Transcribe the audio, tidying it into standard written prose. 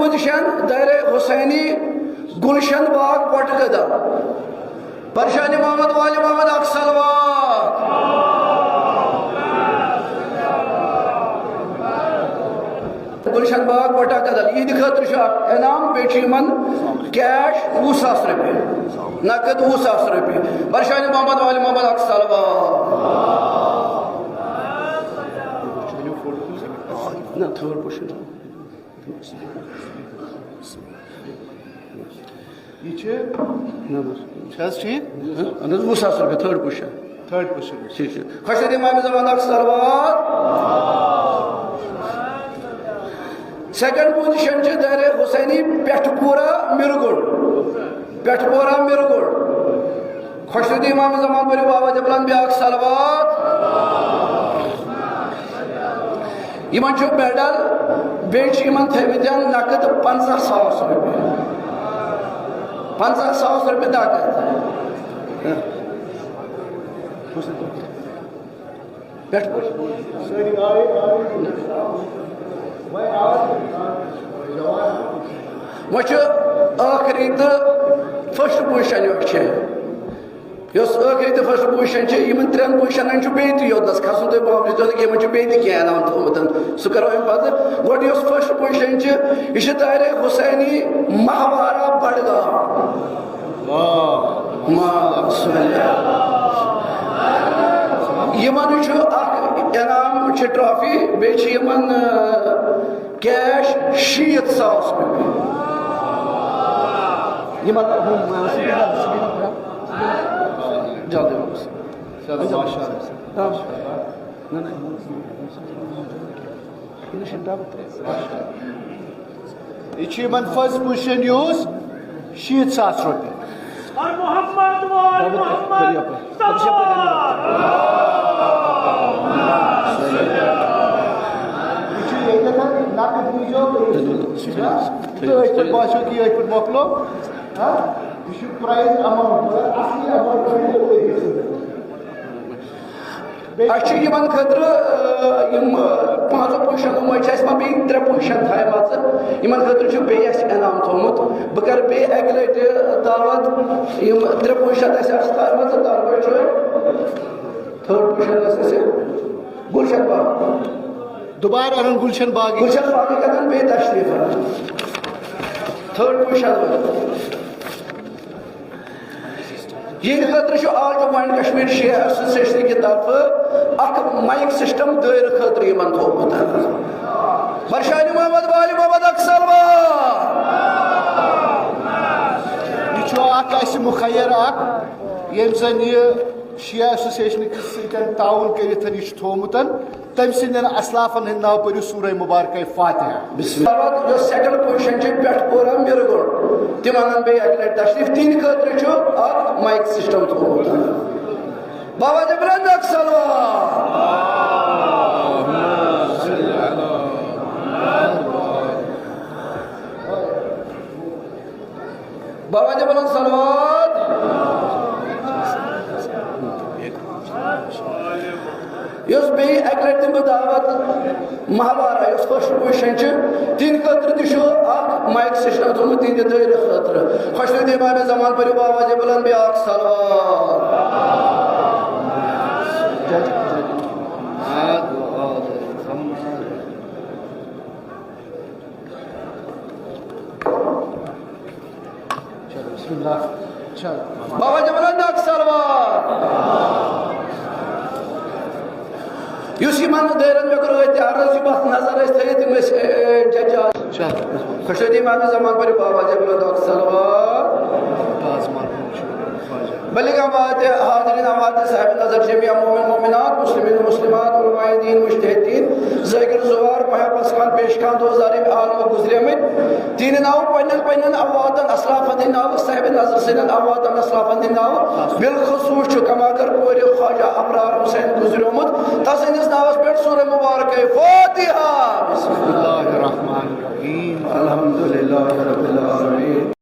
Position दायरे हुसैनी गुलशन बाग पटगदा परशानी मोहम्मद वाली मोहम्मद अक्सलवार गुलशन बाग पटगदा ईद खतर इनाम बेचीमन कैश 20,000 रुपये नकद 20,000 रुपये परशानी मोहम्मद वाली मोहम्मद अक्सलवार ना थर्ड पोजिशन ये ठीक 20,000 रुपये थर्ड पोजिशन ठीक है खशद इमाम ज़मान अक्सलवार सेकंड पोजिशन दायरे हुसैनी पेठपुरा मिरगुड़ खशद इमाम ज़मान बरी बाबा जबलान ब्याक सलवात यमन मेडल बेमन थमित नकद 50,000 रुपये 50,000 रुपये नकद वह आखिरी तो फर्स्ट पोजिशन आखिरी तो फर्स्ट पोजिशन इन 3 पोजिशन बे योदस खसन तुम बावजूद बे इनाम थोमुत सह करो पे गोड फर्स्ट पोजिशन यह दायरे हुसैनी महवारा बडगाम इनाम ट्रॉफी बे कैश 60,000 रुपये फर्स्ट पोजिशन यूज 60,000 रुपये और मोहम्मद बाशो की मोकलो प्राइज अमाउंट खतर 5 पोजिशन बे 3 पोजिशन थमत इन खतर इनाम थोमुत बह कर अक लट दावत 3 पोजिशन थर्ड पोजिशन गुलशन बाग दोबारा गुलशन बाग कर बे तशरीफ थर्ड पोजिशन ये खतर all Jammu and Kashmir Shia association की तरफ माइक सिस्टम दायर खतर थोमुत बरशानी मोहम्मद वाली मोहम्मद अक्सलवार मुखैर यम जन यह शिया एसोसिएशन ताउन कर थोमुत तम सदन असलाफन हंद नाव परू सूरह मुबारक फातिहा सेकंड पोजिशन पेठपुरा मिरगुड़ तिम बे अक लट तशरीफ तीन खतर माइक सिस्टम थोमुत बाबा जबलान अक्सलवार बाबा जबलान सलवात बे अक लट दिम दावत महावारा फर्स्ट पोजिशन तीन खतर माइक सिस्टम थोमुत तीन दायर खतर खुशनुद इमाम ज़मान पर बाबा जबलान ब्याक सलवार बाबा जबलान अक्सलवार दायरन मे कर नजर खुशनुद इमाम ज़मान पर बाबा जबलान अक्सलवार बलिगाबाद हाज़रीन आवाज़ साहिब नजर जमिया मोमिन मोमिनात मुस्लिमीन मुस्लिमात उलमाए दीन मुज्तहिदीन ज़ाकिर ज़ुवार पया पसखान पेशखान 2000 आलम गुजरेमित तीन नाव पन्न अवादन असलाफन नाव साहिब नजर सिनन अवादन असलाफन नाव बिलखुसूस कमाकर कोरे ख्वाजा अबरार हुसैन गुजरेमुत तसनिस नावस पेट सूरह मुबारक फातिहा बिस्मिल्लाहिर रहमानिर रहीम अल्हम्दुलिल्लाहि रब्बिल आलमीन।